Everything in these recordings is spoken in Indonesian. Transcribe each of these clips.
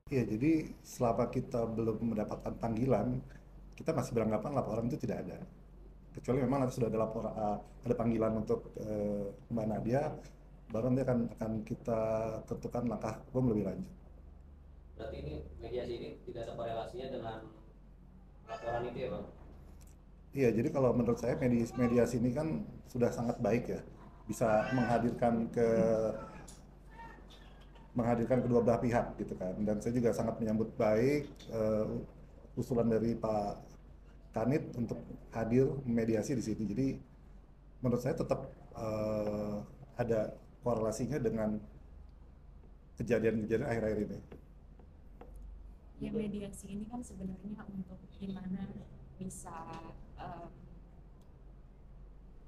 Iya, jadi selama kita belum mendapatkan panggilan, kita masih beranggapan laporan itu tidak ada. Kecuali memang nanti sudah ada ada panggilan untuk Mbak Nadia, baru nanti akan kita tentukan langkah hukum lebih lanjut. Berarti ini mediasi ini tidak ada korelasinya dengan laporan itu ya bang? Iya, jadi kalau menurut saya mediasi ini kan sudah sangat baik ya, bisa menghadirkan kedua belah pihak gitu kan. Dan saya juga sangat menyambut baik usulan dari Pak Kanit untuk hadir mediasi di sini. Jadi menurut saya tetap eh, ada korelasinya dengan kejadian-kejadian akhir-akhir ini. Ya mediasi ini kan sebenarnya untuk gimana bisa eh,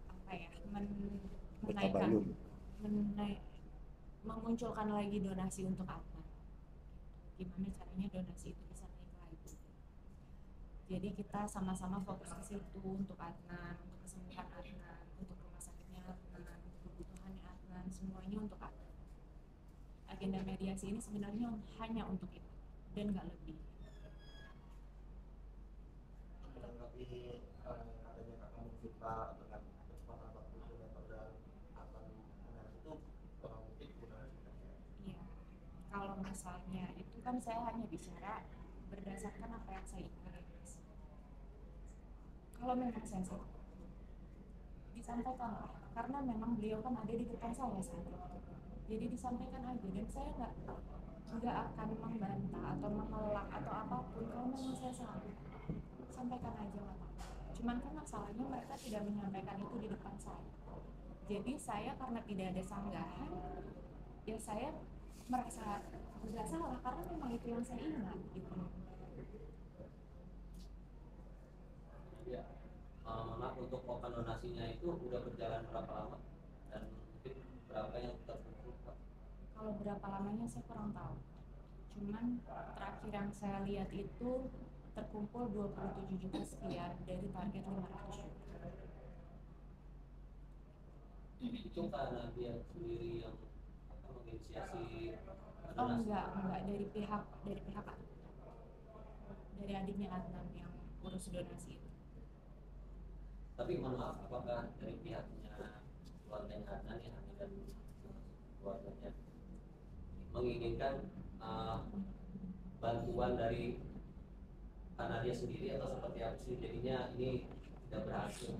apa ya menaikkan Bertabayun. menaik, memunculkan lagi donasi untuk Atman. Gimana caranya donasi itu bisa naik lagi. Jadi kita sama-sama fokus ke situ untuk Adnan, untuk kesembuhan Adnan, untuk rumah sakitnya Adnan, untuk kebutuhannya Adnan, semuanya untuk Adnan. Agenda mediasi ini sebenarnya hanya untuk itu dan nggak lebih. menanggapi adanya kakak kita dengan kecepatan waktu itu metode akan itu mungkin gunanya. Iya, kalau misalnya itu kan saya hanya bicara berdasarkan apa yang saya ingat. Kalau memang saya salah, disampaikan karena memang beliau kan ada di depan saya saat itu. Jadi disampaikan aja dan saya nggak akan membantah atau menolak atau apapun kalau memang saya salah. Sampaikan aja nggak apa-apa. Cuman kan masalahnya mereka tidak menyampaikan itu di depan saya. Jadi saya karena tidak ada sanggahan, ya saya merasa nggak salah karena memang itu yang saya ingat gitu. Ya. Maaf, untuk open donasinya itu udah berjalan berapa lama dan mungkin berapa yang terkumpul Pak? Kalau berapa lamanya saya kurang tahu. Cuman terakhir yang saya lihat itu terkumpul 27 juta sekian dari target 500 juta. Itu karena dia sendiri yang menginisiasi Oh donasi. enggak dari pihak dari adiknya Adnan yang urus donasi itu. Tapi mohon maaf, apakah dari pihaknya keluarganya Adnan ya, Hani dan keluarganya menginginkan uh, bantuan dari Kanadia sendiri atau seperti apa sih, jadinya ini tidak berhasil?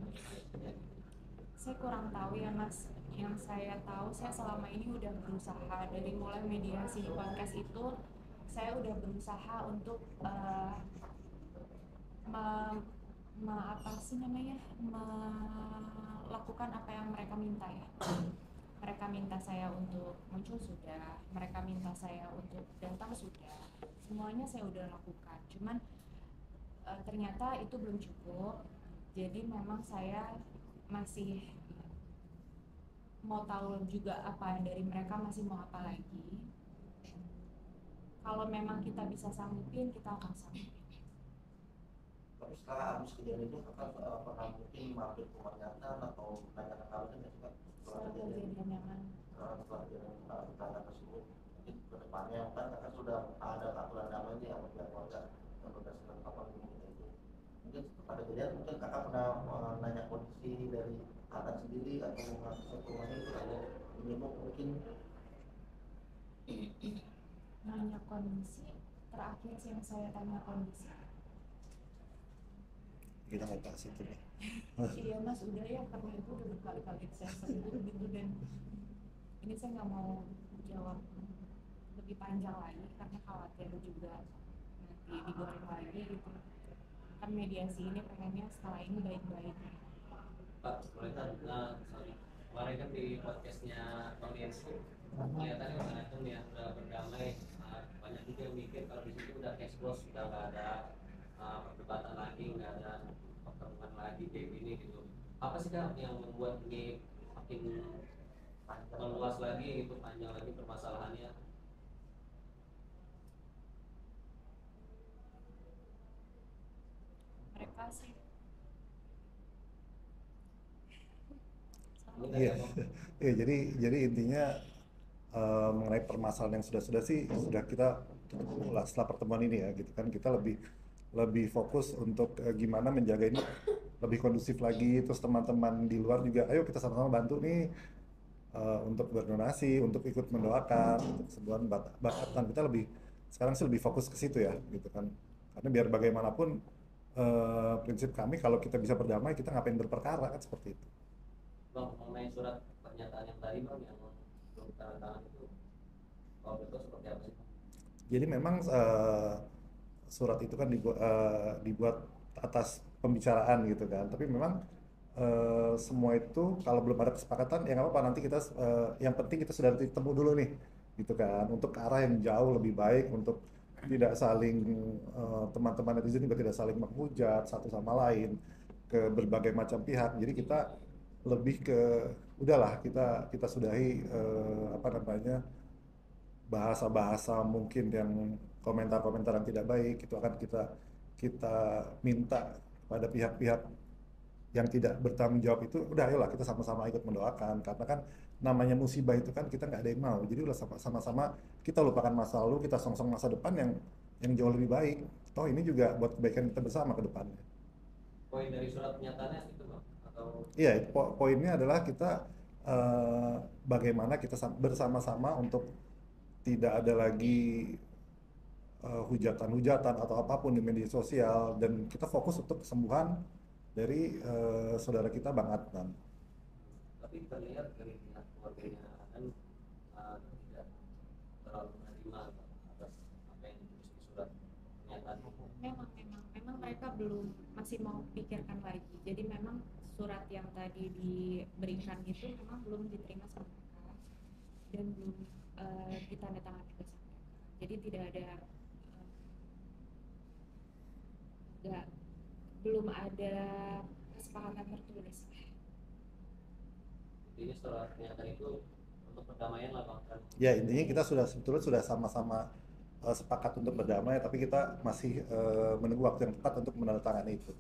Saya kurang tahu ya Mas. Yang saya tahu saya selama ini udah berusaha dari mulai mediasi di podcast itu saya udah berusaha untuk me- apa sih namanya melakukan apa yang mereka minta ya. Mereka minta saya untuk muncul sudah, mereka minta saya untuk datang sudah, semuanya saya udah lakukan. Cuman ternyata itu belum cukup. Jadi memang saya masih mau tahu juga apa dari mereka masih mau apa lagi. Kalau memang kita bisa sanggupin, kita akan sanggupin. Tapi setelah habis kejadian itu kakak pernah mungkin mampir ke rumah Nyatan atau nanya ke kabarnya nggak sih kak setelah Setelah kejadian kejadian yang mana? setelah kejadian bencana tersebut mungkin ke depannya kan kakak sudah ada aturan damai sama pihak keluarga yang berdasarkan kapal ini itu mungkin pada kejadian mungkin kakak pernah nanya kondisi dari anak sendiri atau mengatur rumahnya itu atau menyebut mungkin. Nanya kondisi, terakhir sih yang saya tanya kondisi. Kita nggak bahas itu deh. Iya mas, udah ya karena itu udah berkali-kali saya sebut gitu dan ini saya nggak mau jawab lebih panjang lagi karena khawatir juga nanti digoreng lagi gitu. Kan mediasi ini pengennya setelah ini baik-baik. Pak, boleh kan? Nah, sorry. Kemarin kan di podcastnya Bang Densu, kelihatannya Bang Anton ya udah berdamai. Banyak juga yang mikir kalau di situ udah cash flow, sudah nggak ada perdebatan lagi, nggak ada pertemuan lagi kayak gini gitu. Apa sih Kak yang membuat ini makin meluas lagi gitu, panjang lagi permasalahannya? Mereka sih Ini sama dari Iya, Abang. iya, jadi intinya mengenai permasalahan yang sudah sih sudah kita tutup lah setelah pertemuan ini ya gitu kan, kita lebih lebih fokus untuk gimana menjaga ini lebih kondusif lagi. Terus teman-teman di luar juga ayo kita sama-sama bantu nih untuk berdonasi, untuk ikut mendoakan untuk kesembuhan bakatan. Kita lebih sekarang sih lebih fokus ke situ ya gitu kan, karena biar bagaimanapun prinsip kami kalau kita bisa berdamai kita ngapain berperkara kan, seperti itu. Bang, mengenai surat pernyataan yang tadi bang yang belum tanda tangan itu, kalau betul seperti apa sih? Jadi memang surat itu kan dibuat atas pembicaraan gitu kan. Tapi memang semua itu kalau belum ada kesepakatan ya nggak apa-apa, nanti kita yang penting kita sudah ketemu dulu nih gitu kan, untuk ke arah yang jauh lebih baik, untuk tidak saling teman-teman netizen juga tidak saling menghujat satu sama lain ke berbagai macam pihak. Jadi kita lebih ke udahlah kita kita sudahi apa namanya bahasa-bahasa mungkin yang komentar-komentar yang tidak baik itu akan kita kita minta pada pihak-pihak yang tidak bertanggung jawab itu udah ayolah kita sama-sama ikut mendoakan, karena kan namanya musibah itu kan kita nggak ada yang mau, jadi udah sama-sama kita lupakan masa lalu, kita songsong masa depan yang jauh lebih baik. Toh ini juga buat kebaikan kita bersama ke depannya. Poin dari surat pernyataannya itu bang, atau Iya, poinnya adalah kita eh, bagaimana kita bersama-sama untuk tidak ada lagi hujatan-hujatan atau apapun di media sosial, dan kita fokus untuk kesembuhan dari saudara kita Bang Adnan. tapi terlihat dari pihak keluarganya kan tidak terlalu menerima atas apa yang ditulis di surat pernyataan itu. Memang mereka belum, masih mau pikirkan lagi. Jadi memang surat yang tadi diberikan itu memang belum diterima sama mereka dan belum ditandatangani juga sama mereka. Jadi tidak ada nggak belum ada kesepakatan tertulis. Intinya surat pernyataan itu untuk perdamaian lah bang kan. Ya intinya kita sudah sebetulnya sudah sama-sama sepakat untuk berdamai, tapi kita masih menunggu waktu yang tepat untuk menandatangani itu.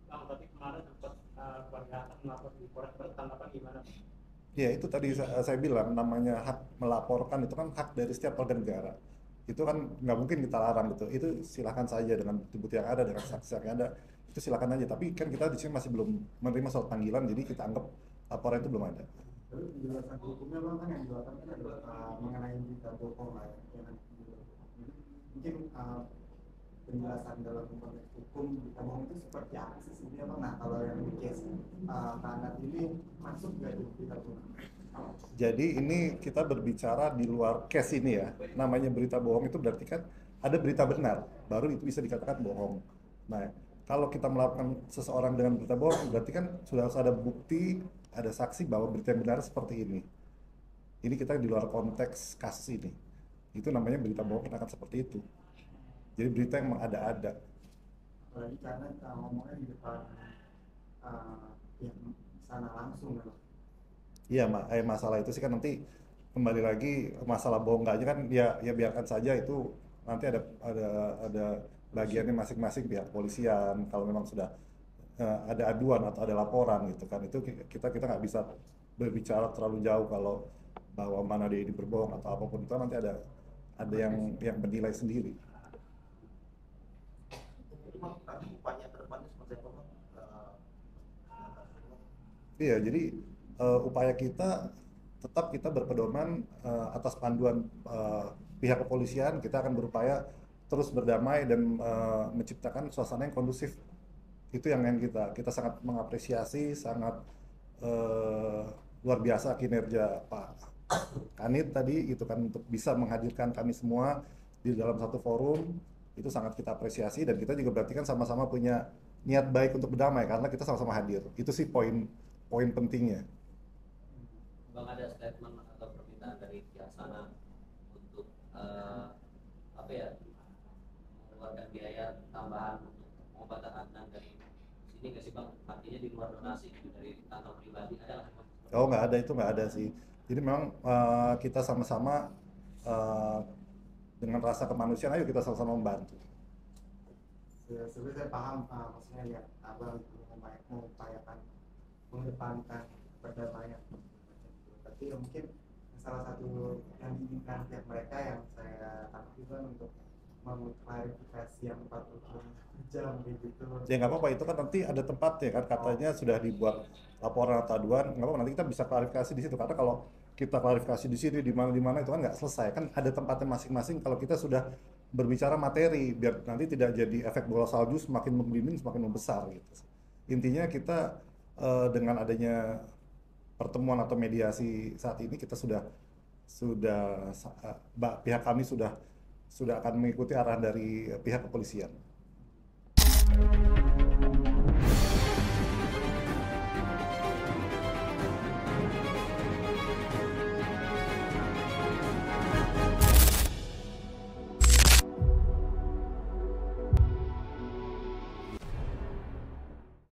Bang, tapi kemarin sempat keluarga akan melapor di Polres, bertanggapan gimana? Ya itu tadi saya bilang, namanya hak melaporkan itu kan hak dari setiap warga negara. Itu kan nggak mungkin kita larang gitu. Itu silakan saja dengan bukti-bukti yang ada, dengan saksi yang ada. Itu silakan aja. Tapi kan kita di sini masih belum menerima surat panggilan, jadi kita anggap laporan itu belum ada. Terus penjelasan hukumnya bang kan yang dilakukan kan adalah mengenai berita bohong lah ya. Mungkin penjelasan dalam konteks hukum berita bohong itu seperti apa sih sebenarnya bang? Nah kalau yang di case Kanat ini masuk nggak di berita bohong? Jadi ini kita berbicara di luar case ini ya. Namanya berita bohong itu berarti kan ada berita benar, baru itu bisa dikatakan bohong. Nah, kalau kita melakukan seseorang dengan berita bohong, berarti kan sudah harus ada bukti, ada saksi bahwa berita yang benar seperti ini. Ini kita di luar konteks kasus ini. Itu namanya berita bohong akan seperti itu. Jadi berita yang mengada-ada. Apalagi karena ngomongnya di depan yang sana langsung kan. Iya, masalah itu sih kan nanti kembali lagi masalah bohong enggaknya kan ya biarkan saja itu, nanti ada bagiannya masing-masing pihak kepolisian kalau memang sudah ada aduan atau ada laporan gitu kan, itu kita nggak bisa berbicara terlalu jauh kalau bahwa mana dia ini berbohong atau apapun, itu nanti ada yang menilai sendiri. Jadi bang, tadi upaya ke depannya seperti apa bang? Iya, jadi upaya kita tetap kita berpedoman atas panduan pihak kepolisian. Kita akan berupaya terus berdamai dan menciptakan suasana yang kondusif. Itu yang kita sangat mengapresiasi, sangat luar biasa kinerja Pak Kanit tadi gitu kan, untuk bisa menghadirkan kami semua di dalam satu forum. Itu sangat kita apresiasi, dan kita juga berarti kan sama-sama punya niat baik untuk berdamai karena kita sama-sama hadir. Itu sih poin pentingnya. Bang, ada statement atau permintaan dari pihak sana untuk apa ya, mengeluarkan biaya tambahan untuk pengobatan Adnan dari sini nggak sih bang? Artinya di luar donasi dari kantong pribadi ada lah. Oh nggak ada, itu nggak ada sih. Jadi memang kita sama-sama dengan rasa kemanusiaan, ayo kita sama-sama membantu. Sebenarnya saya paham maksudnya ya abang mengupayakan mengedepankan perdamaian, tapi ya mungkin salah satu yang diinginkan pihak mereka yang saya tangkap juga untuk mengklarifikasi yang 40 jam gitu. Ya nggak apa-apa, itu kan nanti ada tempatnya kan, katanya sudah dibuat laporan atau aduan, nggak apa-apa, nanti kita bisa klarifikasi di situ, karena kalau kita klarifikasi di sini di mana itu kan nggak selesai, kan ada tempatnya masing-masing. Kalau kita sudah berbicara materi, biar nanti tidak jadi efek bola salju semakin membimbing semakin membesar gitu. Intinya kita dengan adanya pertemuan atau mediasi saat ini, kita pihak kami sudah akan mengikuti arahan dari pihak kepolisian.